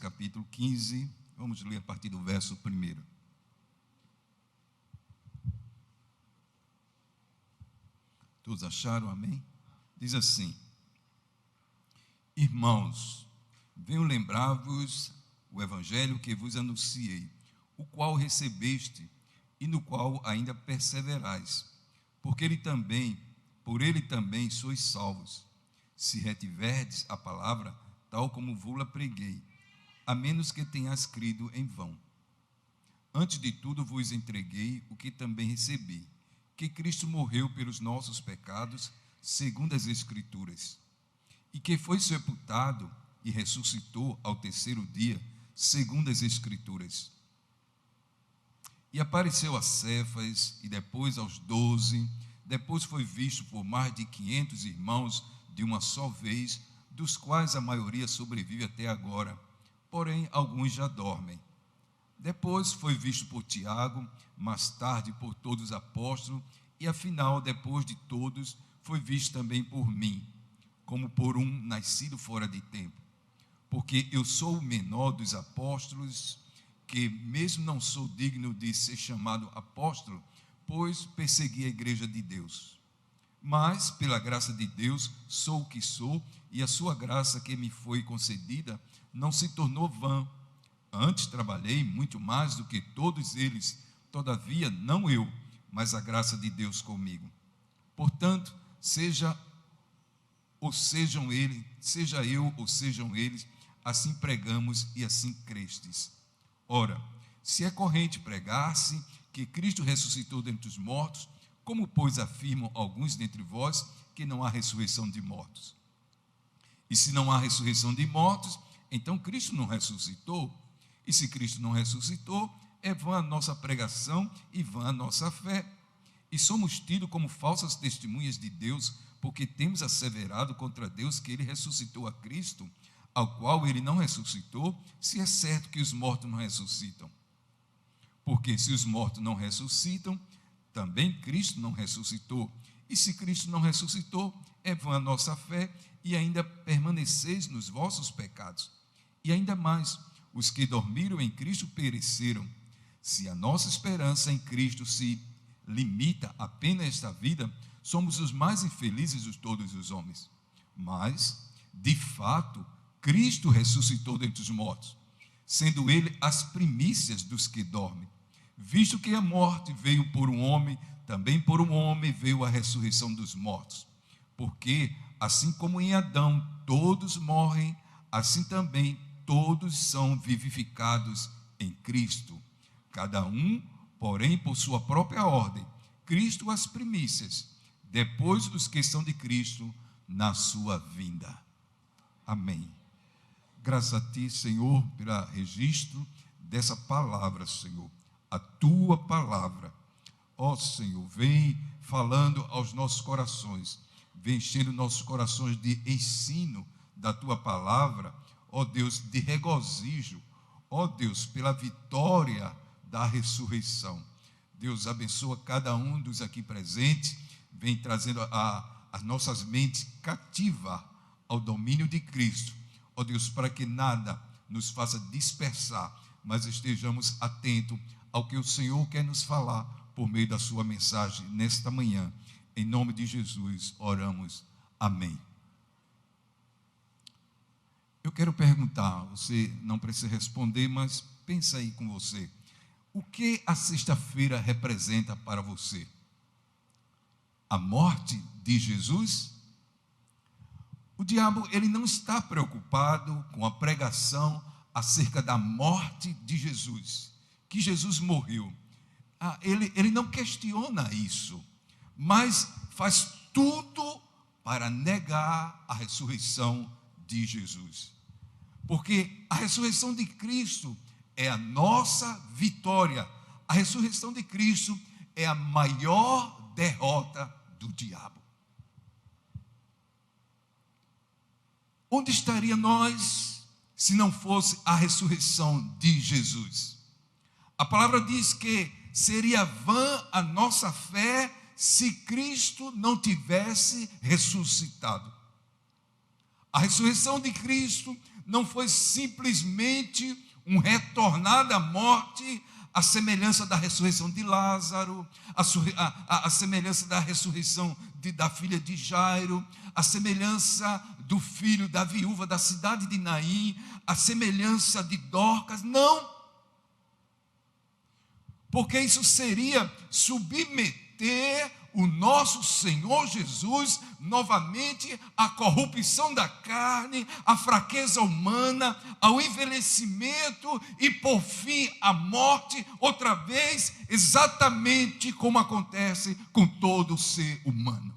capítulo 15, vamos ler a partir do verso 1. Todos acharam? Amém? Diz assim: Irmãos, venho lembrar-vos o evangelho que vos anunciei, o qual recebeste e no qual ainda perseverais, por ele também sois salvos, se retiverdes a palavra, tal como vos-la preguei, a menos que tenhas crido em vão. Antes de tudo vos entreguei o que também recebi, que Cristo morreu pelos nossos pecados, segundo as Escrituras, e que foi sepultado e ressuscitou ao terceiro dia, segundo as Escrituras. E apareceu a Cefas, e depois aos 12, depois foi visto por mais de 500 irmãos de uma só vez, dos quais a maioria sobrevive até agora, porém alguns já dormem. Depois foi visto por Tiago, mais tarde por todos os apóstolos, e afinal, depois de todos, foi visto também por mim, como por um nascido fora de tempo. Porque eu sou o menor dos apóstolos, que mesmo não sou digno de ser chamado apóstolo, pois persegui a igreja de Deus. Mas, pela graça de Deus, sou o que sou, e a sua graça que me foi concedida não se tornou vã. Antes trabalhei muito mais do que todos eles, todavia não eu, mas a graça de Deus comigo. Portanto, seja eu ou sejam eles, assim pregamos e assim crestes. Ora, se é corrente pregar-se que Cristo ressuscitou dentre os mortos, como pois afirmam alguns dentre vós que não há ressurreição de mortos? E se não há ressurreição de mortos, então Cristo não ressuscitou. E se Cristo não ressuscitou, é vã a nossa pregação e vã a nossa fé. E somos tidos como falsas testemunhas de Deus, porque temos asseverado contra Deus que ele ressuscitou a Cristo, ao qual ele não ressuscitou, se é certo que os mortos não ressuscitam. Porque se os mortos não ressuscitam, também Cristo não ressuscitou. E se Cristo não ressuscitou, é vã a nossa fé, e ainda permaneceis nos vossos pecados. E ainda mais, os que dormiram em Cristo pereceram. Se a nossa esperança em Cristo se limita apenas a esta vida, somos os mais infelizes de todos os homens. Mas, de fato, Cristo ressuscitou dentre os mortos, sendo ele as primícias dos que dormem. Visto que a morte veio por um homem, também por um homem veio a ressurreição dos mortos. Porque, assim como em Adão todos morrem, assim também todos são vivificados em Cristo. Cada um, porém, por sua própria ordem. Cristo as primícias, depois os que são de Cristo na sua vinda. Amém. Graças a Ti, Senhor, pelo registro dessa palavra, Senhor. A Tua palavra, ó Senhor, vem falando aos nossos corações, vem enchendo nossos corações de ensino da Tua palavra, ó Deus, de regozijo, ó Deus, pela vitória da ressurreição. Deus abençoa cada um dos aqui presentes, vem trazendo as nossas mentes cativas ao domínio de Cristo, ó Deus, para que nada nos faça dispersar, mas estejamos atentos ao que o Senhor quer nos falar por meio da sua mensagem nesta manhã. Em nome de Jesus, oramos. Amém. Eu quero perguntar, você não precisa responder, mas pensa aí com você. O que a sexta-feira representa para você? A morte de Jesus? O diabo, ele não está preocupado com a pregação acerca da morte de Jesus, que Jesus morreu. Ele não questiona isso, mas faz tudo para negar a ressurreição de Jesus. Porque a ressurreição de Cristo é a nossa vitória. A ressurreição de Cristo é a maior derrota do diabo. Onde estaria nós se não fosse a ressurreição de Jesus? A palavra diz que seria vã a nossa fé se Cristo não tivesse ressuscitado. A ressurreição de Cristo não foi simplesmente um retornar da morte, a semelhança da ressurreição de Lázaro, a semelhança da ressurreição da filha de Jairo, a semelhança do filho da viúva da cidade de Naim, a semelhança de Dorcas. Não, porque isso seria submeter o nosso Senhor Jesus novamente à corrupção da carne, à fraqueza humana, ao envelhecimento e por fim à morte, outra vez, exatamente como acontece com todo ser humano.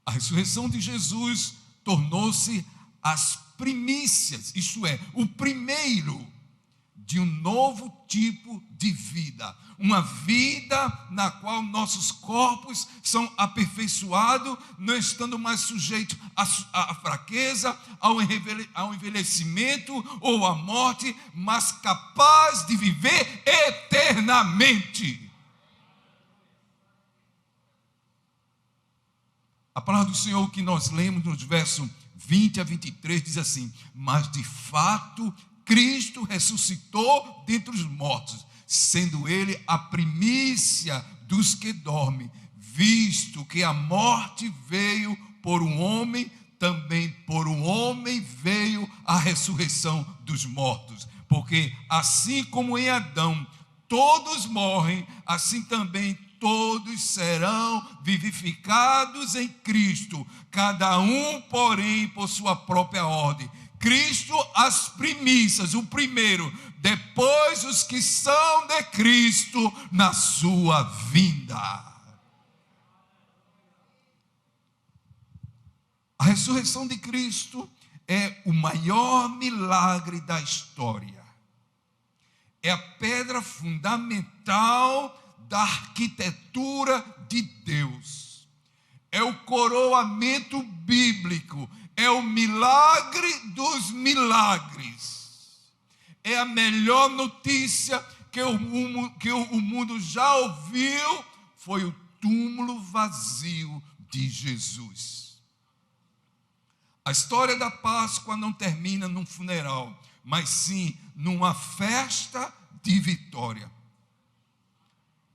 A ressurreição de Jesus tornou-se as primícias, isto é, o primeiro de um novo tipo de vida, uma vida na qual nossos corpos são aperfeiçoados, não estando mais sujeitos à fraqueza, ao envelhecimento ou à morte, mas capaz de viver eternamente. A palavra do Senhor que nós lemos nos versos 20 a 23 diz assim: mas de fato Cristo ressuscitou dentre os mortos, sendo ele a primícia dos que dormem, visto que a morte veio por um homem, também por um homem veio a ressurreição dos mortos. Porque assim como em Adão todos morrem, assim também todos serão vivificados em Cristo, cada um, porém, por sua própria ordem. Cristo as primícias, o primeiro, depois os que são de Cristo na sua vinda. A ressurreição de Cristo é o maior milagre da história. É a pedra fundamental da arquitetura de Deus. É o coroamento bíblico. É o milagre dos milagres. É a melhor notícia que o mundo já ouviu. Foi o túmulo vazio de Jesus. A história da Páscoa não termina num funeral, mas sim numa festa de vitória.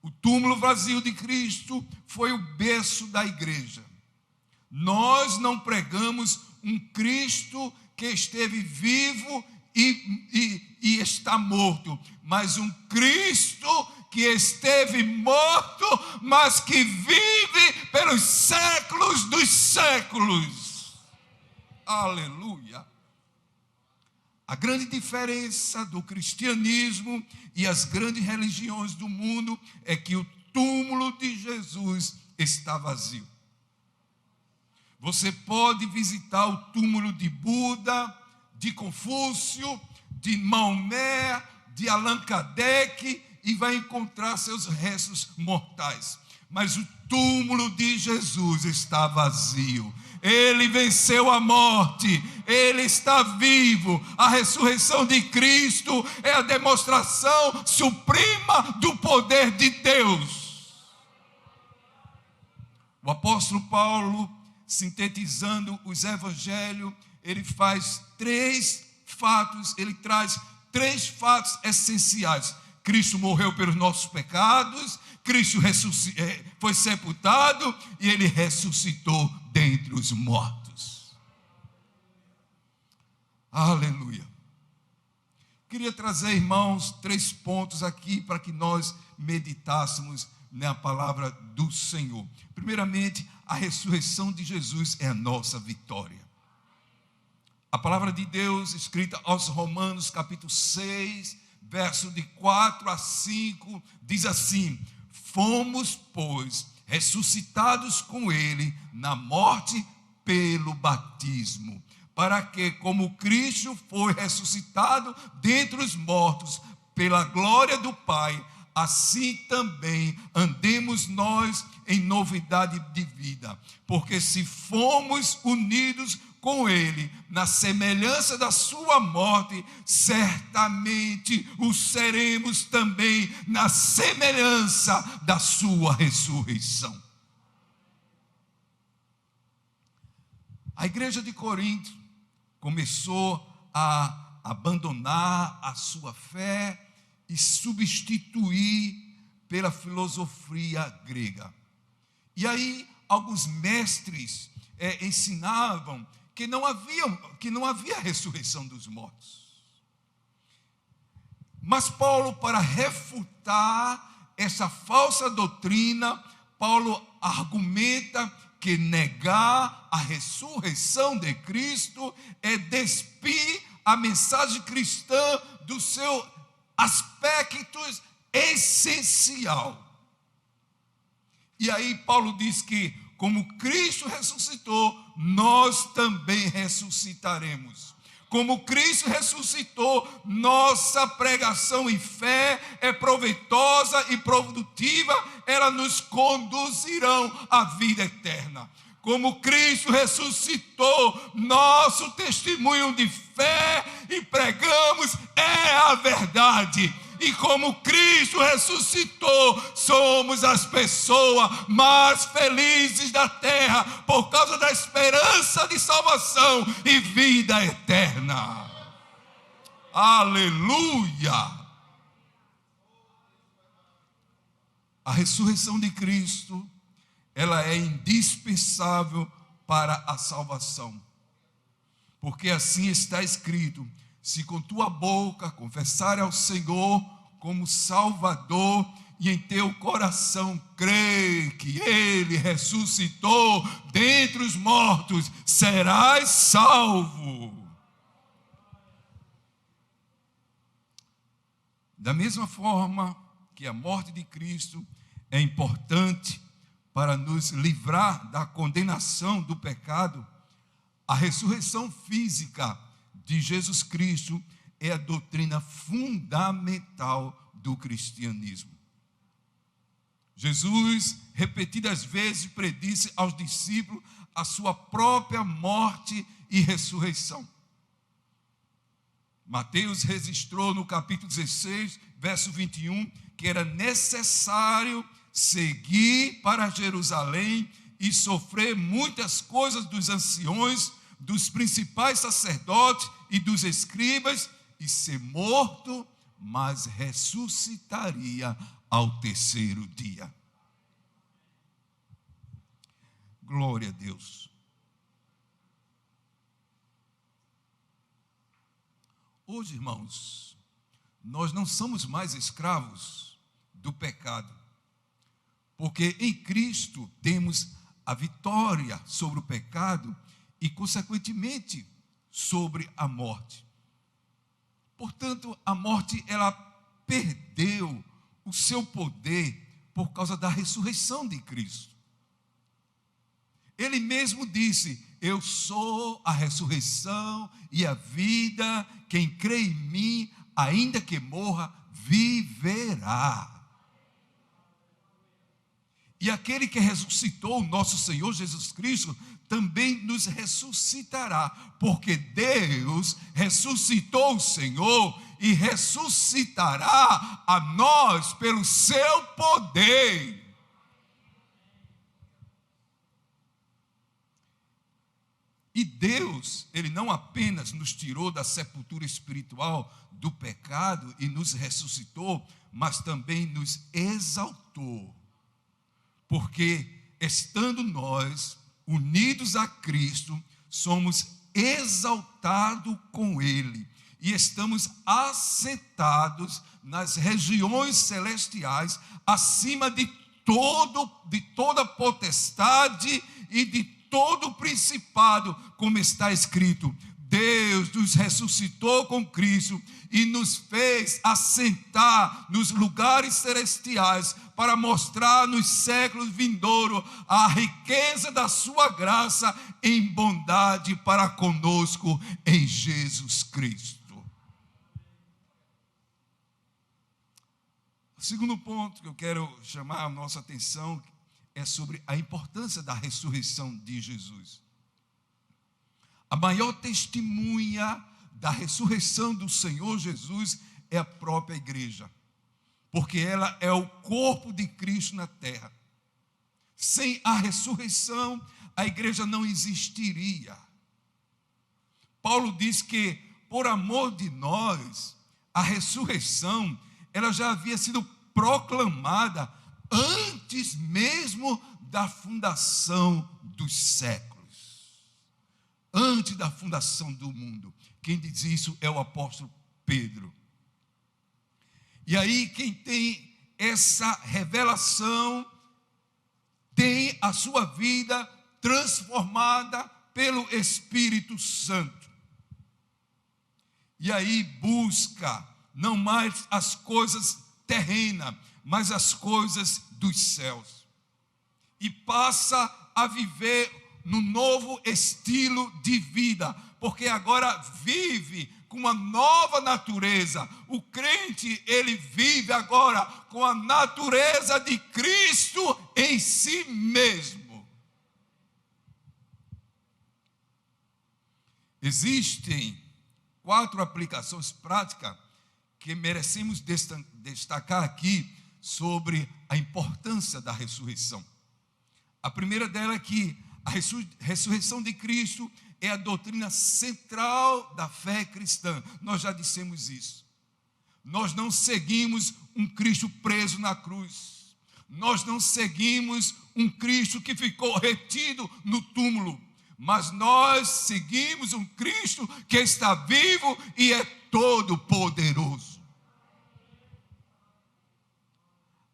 O túmulo vazio de Cristo foi o berço da igreja. Nós não pregamos um Cristo que esteve vivo e está morto, mas um Cristo que esteve morto, mas que vive pelos séculos dos séculos. Aleluia! A grande diferença do cristianismo e as grandes religiões do mundo é que o túmulo de Jesus está vazio. Você pode visitar o túmulo de Buda, de Confúcio, de Maomé, de Allan Kardec e vai encontrar seus restos mortais. Mas o túmulo de Jesus está vazio. Ele venceu a morte, ele está vivo. A ressurreição de Cristo é a demonstração suprema do poder de Deus. O apóstolo Paulo, sintetizando os evangelhos, ele faz ele traz três fatos essenciais. Cristo morreu pelos nossos pecados, Cristo foi sepultado e ele ressuscitou dentre os mortos. Aleluia. Queria trazer, irmãos, 3 pontos aqui para que nós meditássemos na palavra do Senhor. Primeiramente, a ressurreição de Jesus é a nossa vitória. A palavra de Deus, escrita aos Romanos, capítulo 6, verso de 4 a 5, diz assim: fomos, pois, ressuscitados com ele na morte pelo batismo, para que, como Cristo foi ressuscitado dentre os mortos pela glória do Pai, assim também andemos nós em novidade de vida. Porque se fomos unidos com ele na semelhança da sua morte, certamente o seremos também na semelhança da sua ressurreição. A igreja de Corinto começou a abandonar a sua fé e substituir pela filosofia grega. E aí, alguns mestres ensinavam que não havia ressurreição dos mortos. Mas Paulo, para refutar essa falsa doutrina, Paulo argumenta que negar a ressurreição de Cristo é despir a mensagem cristã do seu aspecto essencial. E aí Paulo diz que, como Cristo ressuscitou, nós também ressuscitaremos. Como Cristo ressuscitou, nossa pregação em fé é proveitosa e produtiva, ela nos conduzirão à vida eterna. Como Cristo ressuscitou, nosso testemunho de fé e pregamos é a verdade. E como Cristo ressuscitou, somos as pessoas mais felizes da terra por causa da esperança de salvação e vida eterna. Aleluia! A ressurreição de Cristo, ela é indispensável para a salvação. Porque assim está escrito: se com tua boca confessares ao Senhor como Salvador e em teu coração crer que Ele ressuscitou dentre os mortos, serás salvo. Da mesma forma que a morte de Cristo é importante para nos livrar da condenação do pecado, a ressurreição física de Jesus Cristo é a doutrina fundamental do cristianismo. Jesus, repetidas vezes, predisse aos discípulos a sua própria morte e ressurreição. Mateus registrou no capítulo 16, verso 21, que era necessário seguir para Jerusalém e sofrer muitas coisas dos anciões, dos principais sacerdotes e dos escribas, e ser morto, mas ressuscitaria ao terceiro dia. Glória a Deus. Hoje, irmãos, nós não somos mais escravos do pecado, porque em Cristo temos a vitória sobre o pecado e, consequentemente, sobre a morte. Portanto, a morte, ela perdeu o seu poder por causa da ressurreição de Cristo. Ele mesmo disse: eu sou a ressurreição e a vida, quem crê em mim, ainda que morra, viverá. E aquele que ressuscitou o nosso Senhor Jesus Cristo também nos ressuscitará, porque Deus ressuscitou o Senhor e ressuscitará a nós pelo seu poder. E Deus, Ele não apenas nos tirou da sepultura espiritual do pecado e nos ressuscitou, mas também nos exaltou. Porque, estando nós unidos a Cristo, somos exaltados com Ele e estamos assentados nas regiões celestiais, acima de toda potestade e de todo principado, como está escrito: Deus nos ressuscitou com Cristo e nos fez assentar nos lugares celestiais para mostrar nos séculos vindouros a riqueza da sua graça em bondade para conosco em Jesus Cristo. O segundo ponto que eu quero chamar a nossa atenção é sobre a importância da ressurreição de Jesus. A maior testemunha da ressurreição do Senhor Jesus é a própria igreja, porque ela é o corpo de Cristo na terra. Sem a ressurreição, a igreja não existiria. Paulo diz que, por amor de nós, a ressurreição, ela já havia sido proclamada antes mesmo da fundação dos séculos. Antes da fundação do mundo. Quem diz isso é o apóstolo Pedro. E aí, quem tem essa revelação, tem a sua vida transformada pelo Espírito Santo. E aí busca não mais as coisas terrenas, mas as coisas dos céus. E passa a viver no novo estilo de vida, porque agora vive com uma nova natureza. O crente, ele vive agora com a natureza de Cristo em si mesmo. Existem 4 aplicações práticas que merecemos destacar aqui sobre a importância da ressurreição. A primeira dela é que a ressurreição de Cristo é a doutrina central da fé cristã. Nós já dissemos isso. Nós não seguimos um Cristo preso na cruz. Nós não seguimos um Cristo que ficou retido no túmulo. Mas nós seguimos um Cristo que está vivo e é todo poderoso.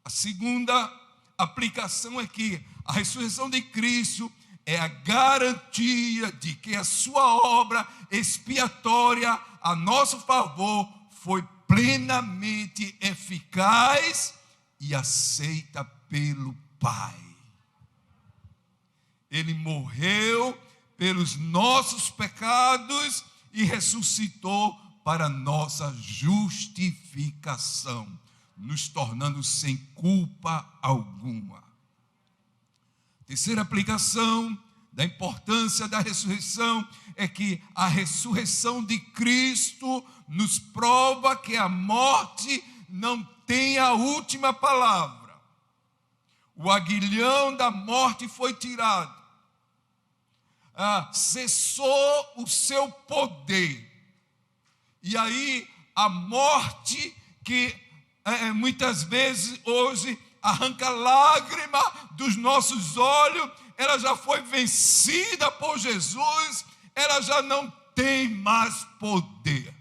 A segunda aplicação é que a ressurreição de Cristo é a garantia de que a sua obra expiatória a nosso favor foi plenamente eficaz e aceita pelo Pai. Ele morreu pelos nossos pecados e ressuscitou para nossa justificação, nos tornando sem culpa alguma. Terceira aplicação da importância da ressurreição é que a ressurreição de Cristo nos prova que a morte não tem a última palavra. O aguilhão da morte foi tirado. Cessou o seu poder. E aí a morte que muitas vezes hoje arranca lágrima dos nossos olhos, ela já foi vencida por Jesus, ela já não tem mais poder.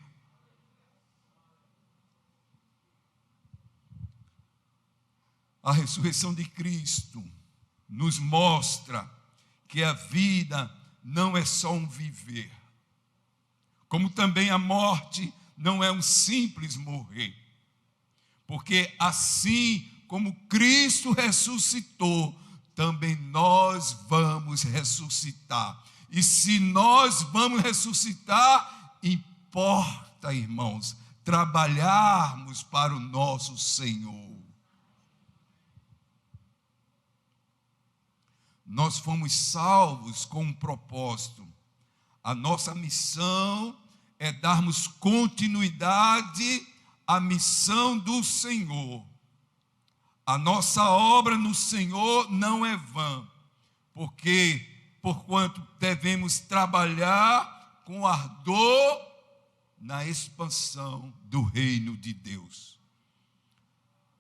A ressurreição de Cristo nos mostra que a vida não é só um viver, como também a morte não é um simples morrer, porque assim como Cristo ressuscitou, também nós vamos ressuscitar. E se nós vamos ressuscitar, importa, irmãos, trabalharmos para o nosso Senhor. Nós fomos salvos com um propósito. A nossa missão é darmos continuidade à missão do Senhor. A nossa obra no Senhor não é vã, porque, porquanto devemos trabalhar com ardor na expansão do reino de Deus.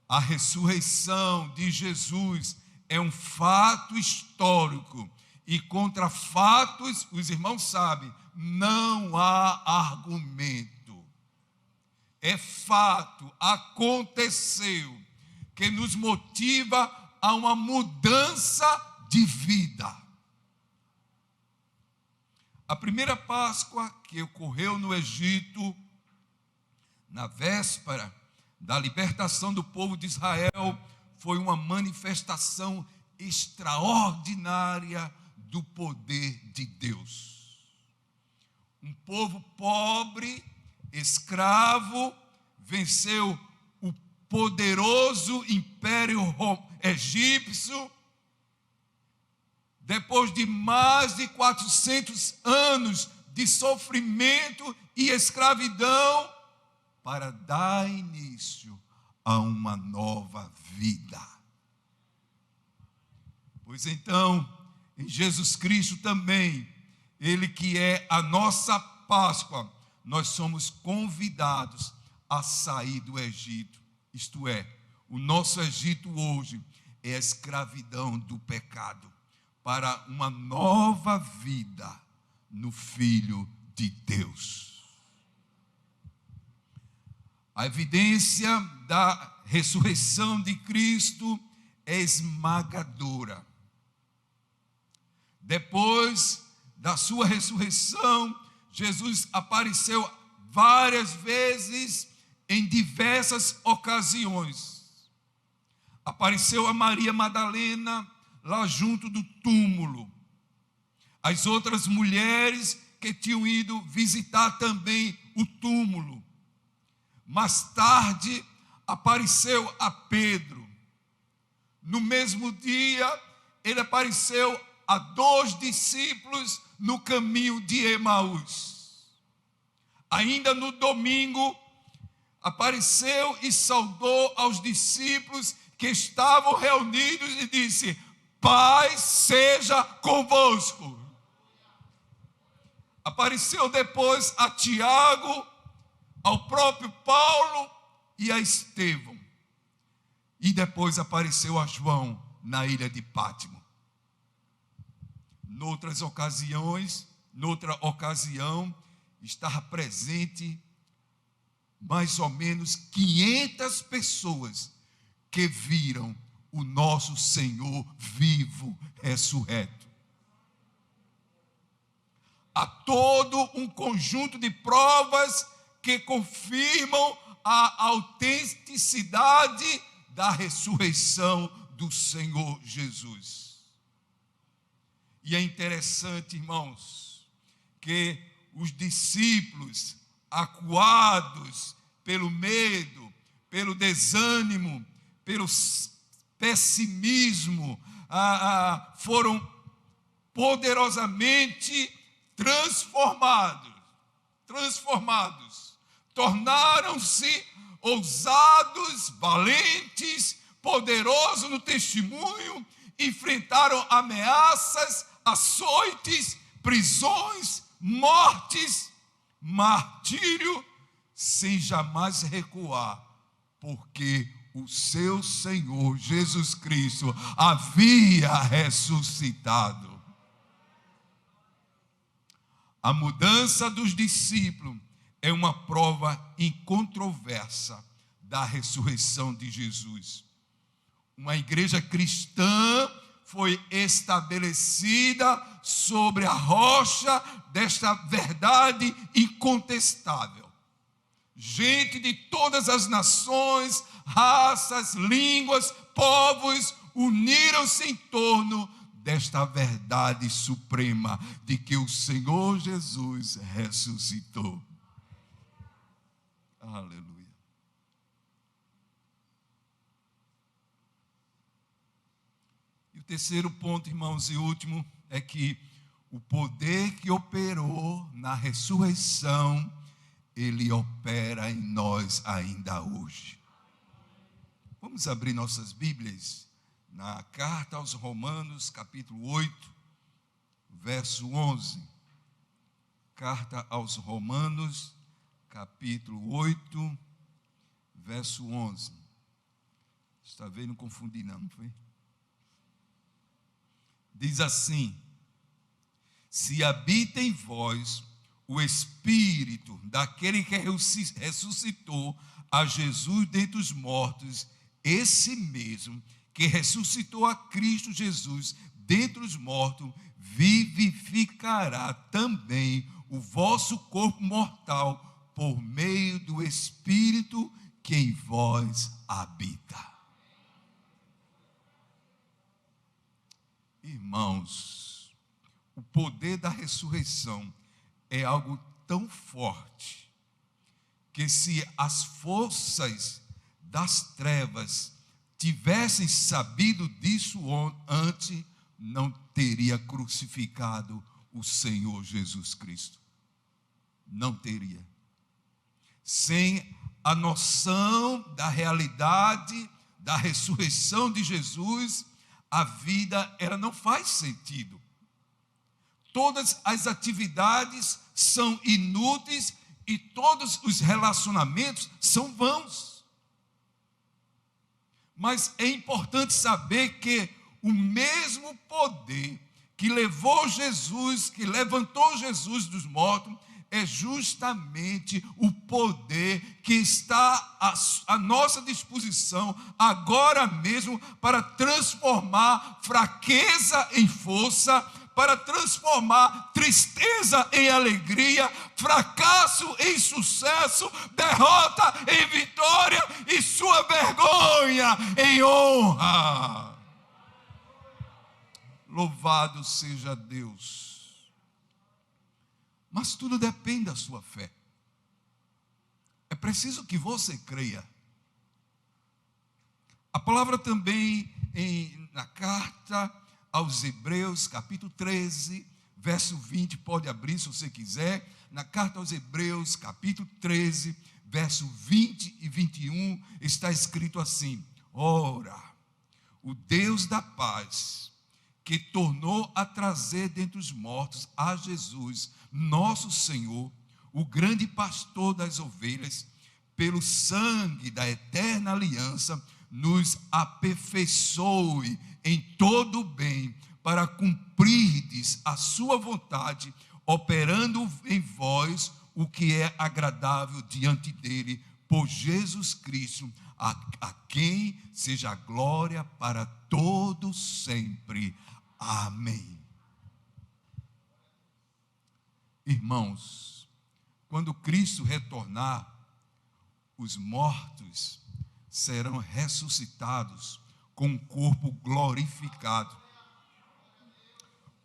A ressurreição de Jesus é um fato histórico, e contra fatos, os irmãos sabem, não há argumento. É fato, aconteceu, que nos motiva a uma mudança de vida. A primeira Páscoa que ocorreu no Egito, na véspera da libertação do povo de Israel, foi uma manifestação extraordinária do poder de Deus. Um povo pobre, escravo, venceu o poderoso império egípcio, depois de mais de 400 anos de sofrimento e escravidão, para dar início a uma nova vida. Pois então, em Jesus Cristo também, Ele que é a nossa Páscoa, nós somos convidados a sair do Egito. Isto é, o nosso Egito hoje é a escravidão do pecado, para uma nova vida no Filho de Deus. A evidência da ressurreição de Cristo é esmagadora. Depois da sua ressurreição, Jesus apareceu várias vezes em diversas ocasiões. Apareceu a Maria Madalena lá junto do túmulo. As outras mulheres que tinham ido visitar também o túmulo. Mais tarde apareceu a Pedro. No mesmo dia, ele apareceu a 2 discípulos no caminho de Emaús. Ainda no domingo, apareceu e saudou aos discípulos que estavam reunidos e disse: paz seja convosco. Apareceu depois a Tiago, ao próprio Paulo e a Estevão. E depois apareceu a João na ilha de Pátimo. Noutra ocasião, estava presente mais ou menos 500 pessoas que viram o nosso Senhor vivo, ressurreto. Há todo um conjunto de provas que confirmam a autenticidade da ressurreição do Senhor Jesus. E é interessante, irmãos, que os discípulos, acuados pelo medo, pelo desânimo, pelo pessimismo, foram poderosamente transformados, tornaram-se ousados, valentes, poderosos no testemunho, enfrentaram ameaças, açoites, prisões, mortes, martírio, sem jamais recuar, porque o seu Senhor Jesus Cristo havia ressuscitado. A mudança dos discípulos é uma prova incontroversa da ressurreição de Jesus. Uma igreja cristã foi estabelecida sobre a rocha desta verdade incontestável. Gente de todas as nações, raças, línguas, povos, uniram-se em torno desta verdade suprema de que o Senhor Jesus ressuscitou. Aleluia. E o terceiro ponto, irmãos, e último, é que o poder que operou na ressurreição, ele opera em nós ainda hoje. Vamos abrir nossas Bíblias na carta aos Romanos, capítulo 8, verso 11. Carta aos Romanos, capítulo 8, verso 11. Está vendo? Não confundi não foi? Diz assim: se habita em vós o Espírito daquele que ressuscitou a Jesus dentre os mortos, esse mesmo que ressuscitou a Cristo Jesus dentre os mortos, vivificará também o vosso corpo mortal por meio do Espírito que em vós habita. Irmãos, o poder da ressurreição é algo tão forte que se as forças das trevas tivessem sabido disso antes, não teria crucificado o Senhor Jesus Cristo. Não teria. Sem a noção da realidade da ressurreição de Jesus, a vida ela não faz sentido. todas as atividades são inúteis e todos os relacionamentos são vãos. Mas é importante saber que o mesmo poder que levou Jesus, que levantou Jesus dos mortos, é justamente o poder que está à nossa disposição agora mesmo para transformar fraqueza em força, para transformar tristeza em alegria, fracasso em sucesso, derrota em vitória e sua vergonha em honra. Louvado seja Deus. Mas tudo depende da sua fé. É preciso que você creia. A palavra também na carta aos Hebreus, capítulo 13, verso 20, pode abrir se você quiser. Na carta aos Hebreus, capítulo 13, verso 20 e 21, está escrito assim: ora, o Deus da paz, que tornou a trazer dentre os mortos a Jesus, nosso Senhor, o grande pastor das ovelhas, pelo sangue da eterna aliança, nos aperfeiçoe em todo o bem, para cumprirdes a sua vontade, operando em vós o que é agradável diante dele, por Jesus Cristo, a quem seja a glória para todo sempre. Amém. Irmãos, quando Cristo retornar, os mortos serão ressuscitados com um corpo glorificado.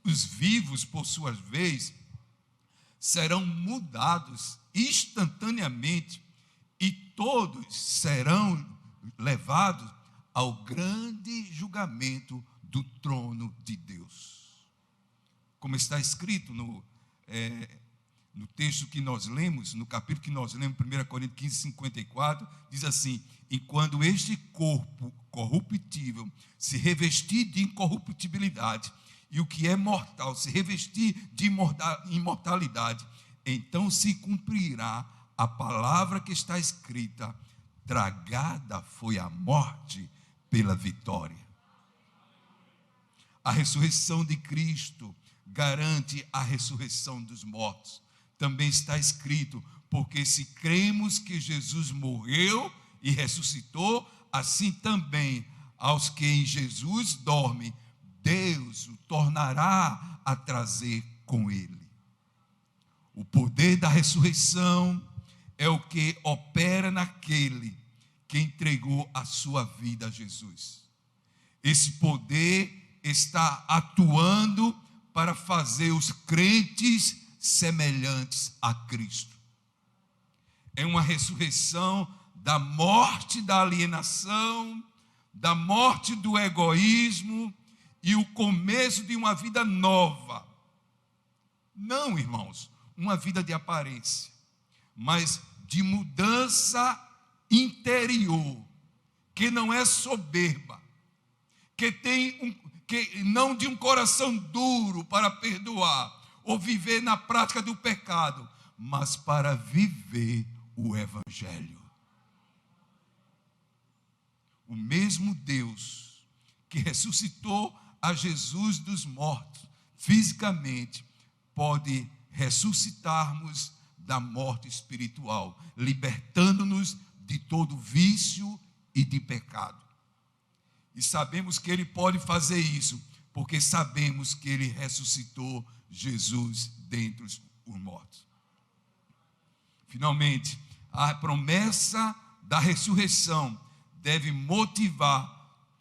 Os vivos, por sua vez, serão mudados instantaneamente e todos serão levados ao grande julgamento do trono de Deus. Como está escrito no texto que nós lemos, no capítulo que nós lemos, 1 Coríntios 15, 54, diz assim: e quando este corpo corruptível se revestir de incorruptibilidade, e o que é mortal se revestir de imortalidade, então se cumprirá a palavra que está escrita: tragada foi a morte pela vitória. A ressurreição de Cristo garante a ressurreição dos mortos. Também está escrito: porque se cremos que Jesus morreu e ressuscitou, assim também aos que em Jesus dormem, Deus o tornará a trazer com ele. O poder da ressurreição é o que opera naquele que entregou a sua vida a Jesus. Esse poder está atuando para fazer os crentes semelhantes a Cristo. É uma ressurreição da morte da alienação, da morte do egoísmo e o começo de uma vida nova. Não, irmãos, uma vida de aparência, mas de mudança interior, que não é soberba, que não de um coração duro para perdoar ou viver na prática do pecado, mas para viver o evangelho. O mesmo Deus que ressuscitou a Jesus dos mortos fisicamente pode ressuscitarmos da morte espiritual, libertando-nos de todo vício e de pecado. E sabemos que Ele pode fazer isso, porque sabemos que Ele ressuscitou Jesus dentre os mortos. Finalmente, a promessa da ressurreição deve motivar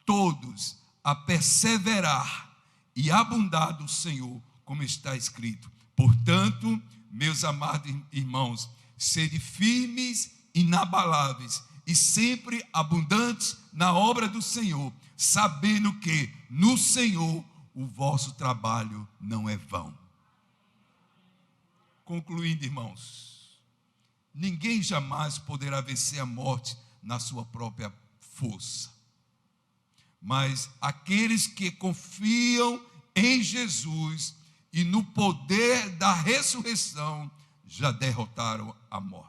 todos a perseverar e abundar do Senhor, como está escrito: portanto, meus amados irmãos, sede firmes, inabaláveis e sempre abundantes na obra do Senhor, sabendo que no Senhor o vosso trabalho não é vão. Concluindo, irmãos, ninguém jamais poderá vencer a morte na sua própria força, mas aqueles que confiam em Jesus e no poder da ressurreição já derrotaram a morte.